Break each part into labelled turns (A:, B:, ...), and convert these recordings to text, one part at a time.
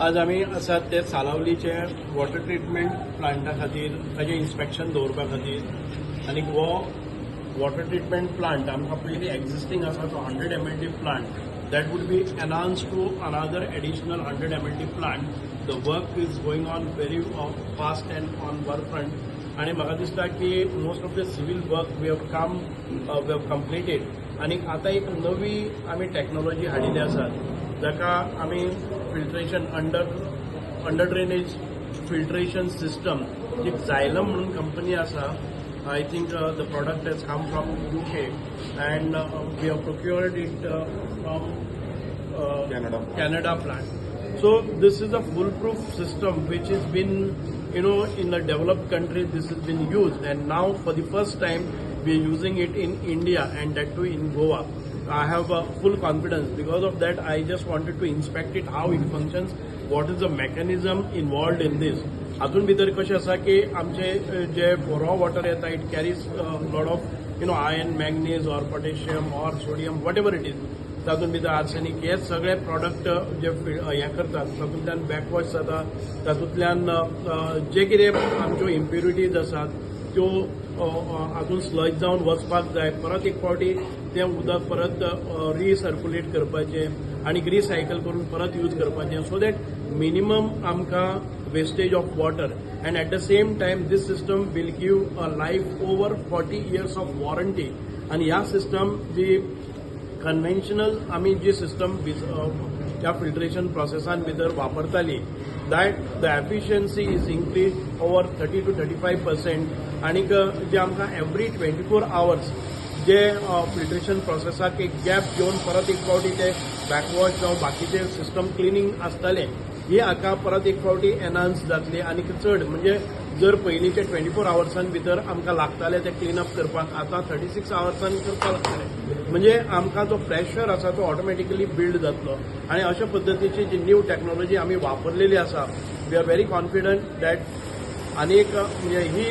A: आज आम्ही आसात ते सालावलीचे वॉटर ट्रिटमेंट प्लांटा खातीर ताजें इन्स्पेक्शन दवरपा खातीर आनी हो वॉटर ट्रिटमेंट प्लांट आमकां पयलीं एक्झिस्टींग आसा तो 100 mld plant that would be enhanced to another additional 100 mld plant. The work is going on very fast and on work front. आणि म्हाका दिसता की most of the civil work we have completed आणि आता एक नवी आमी टेक्नॉलॉजी हाडिल्ली आसा जाका आमी filtration under drainage filtration system जी Xylem म्हणून कंपनी आसा. I think the product has come from UK and we have procured it from Canada plant. So this is a foolproof system which has been, in the developed countries this has been used, and now for the first time we are using it in India, and that too in Goa. I have full confidence. Because of that, I just wanted to inspect it, how it functions, what is the mechanism involved in this. हातून भितर कशें आसा की आमचे जे raw water येता it carries lot of iron manganese or potassium or sodium what ever it is. तातूंत भितर आर्सेनिक हे सगळे प्रॉडक्ट जे हें करतात तातूंतल्यान बॅकवॉश जाता. तातूंतल्यान जे कितें आमच्यो इम्प्युरिटीज आसात त्यो हातून स्लज जावन वचपाक जाय. परत एक फावटी तें उदक परत रिसर्क्युलेट करपाचें आनी रिसायकल करून परत यूज करपाचें, सो दॅट मिनिमम आमकां wastage of water, and at the same time this system will give a life over 40 years of warranty. And ह्या system जी conventional आमी जी system त्या filtration processan भितर वापरताली that the efficiency is increased over 30 to 35%. आणि जे आमकां every 24 hours जे filtration प्रोसेसाक एक gap घेवन परत एक फावटी ते बॅकवॉश जावं बाकीचे सिस्टम क्लिनिंग आसताले ही हाका परत एक फावटी एनहान्स जातली. आनी चड म्हणजे जर पयलींचे 24 hoursan भितर आमकां लागताले ते क्लिनअप करपाक, आतां 36 hoursan करपाक लागतले. म्हणजे आमकां जो प्रेशर आसा तो ऑटोमॅटिकली बिल्ड जातलो. आनी अशा पद्दतीची जी न्यू टेक्नॉलॉजी आमी वापरलेली आसा, we are very confident that आनीक म्हणजे ही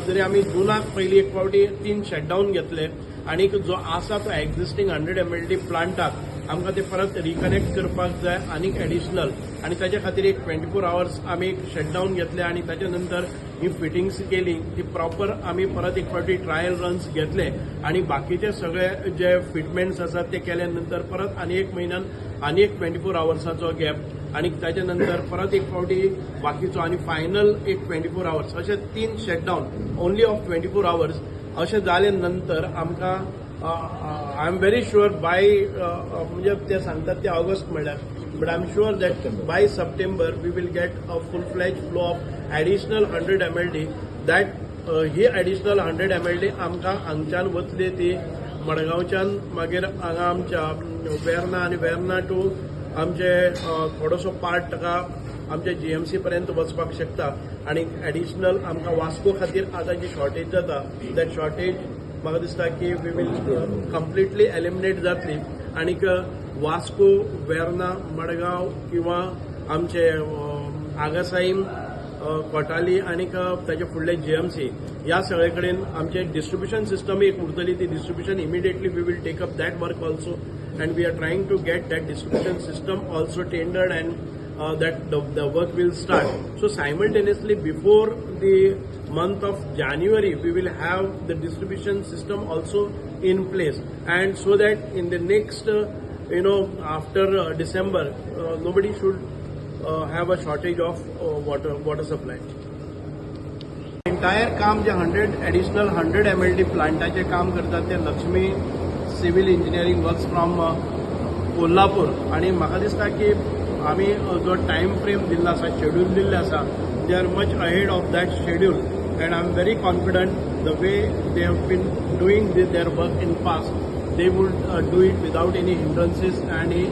A: जरी आमी जुनाक पयलीं एक फावटी 3 शटडावन घेतले आनीक जो आसा तो एक्झिस्टींग 100 mld प्लांटाक आमकां ते परत रिकनेक्ट करपाक जाय आनीक एडिशनल, आनी ताचे खातीर एक 24 hours आमी एक शटडावन घेतले आनी ताच्या नंतर ही फिटिंग्स केली. ती प्रॉपर आमी परत एक फावटी ट्रायल रन्स घेतले आनी बाकीचे सगळे जे फिटमेंट्स आसात ते केल्या नंतर परत आनी एक म्हयन्यान आनी एक 24 hoursaचो गॅप आनी ताच्या नंतर परत एक फावटी बाकीचो आनी फायनल एक 24 hours अशे 3 शटडावन ओन्ली ऑफ 24 hours अशें जाले नंतर आमकां I am very sure by म्हणजे ते सांगतात ते ऑगस्ट म्हणल्यार, but I am sure that by September we will get a full fledge flow of additional 100 mld. That ही एडिशनल 100 mld आमकां हांगच्यान वतली ती मडगांवच्यान मागीर हांगा आमच्या वेर्ना आनी वेर्ना टू आमचे थोडोसो पार्ट ताका आमच्या GMC पर्यंत वचपाक शकता. आनी एडिशनल आमकां वास्को खातीर आतां जी शॉर्टेज जाता दॅट शॉर्टेज म्हाका दिसता की वी वील कंप्लिटली एलिमिनेट जातली. आनीक वास्को वेर्ना मडगांव किंवा आमचे आगासाईम कोटाली आनीक ताचे फुडले GMC ह्या सगळे कडेन आमचे डिस्ट्रिब्युशन सिस्टम एक उरतली. ती distribution immediately we will take up that work also, and we are trying to get that distribution system also tendered, and that the work will start. So simultaneously before the month of January we will have the distribution system also in place, and so that in the next after December nobody should have a shortage of water supply. Entire काम जे 100 mld प्लांटाचे काम करतात ते Lakshmi civil engineering works from Kolhapur. आणि म्हाका दिसता की आमी जो टायम फ्रेम दिल्लो आसा, शेड्यूल दिल्ले आसा, they are much ahead of that schedule, and I am very confident the way they have been doing their work in past they would do it without any hindrances आनी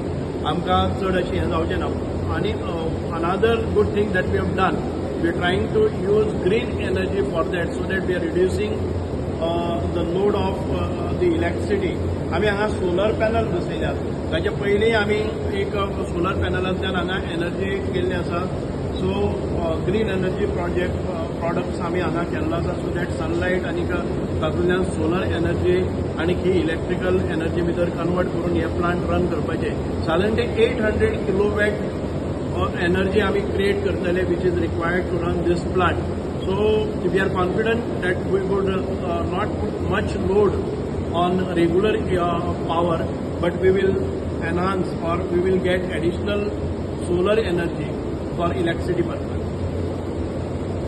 A: आमकां चड अशें हें जावचें ना. आनी another good thing that we have done, we are trying to use green energy for that, so that we are reducing the load of the electricity. आमी हांगा सोलर पॅनल बसयल्यात. ताचे पयलीं आमी एक सोलर पॅनलांतल्यान हांगा एनर्जी केल्ली आसा. सो ग्रीन एनर्जी प्रॉडक्ट्स आमी हांगा केल्लो आसा, सो दॅट सनलायट आनीक तातूंतल्यान सोलर एनर्जी आनीक ही इलेक्ट्रिकल एनर्जी भितर कन्वर्ट करून हे प्लांट रन करपाचे. साधारण 800 किलोवॅट energy आम्ही create करतले which is required to run this plant. So we are confident that we would not put much load on regular power, but we will enhance or we will get additional solar energy for electricity purpose.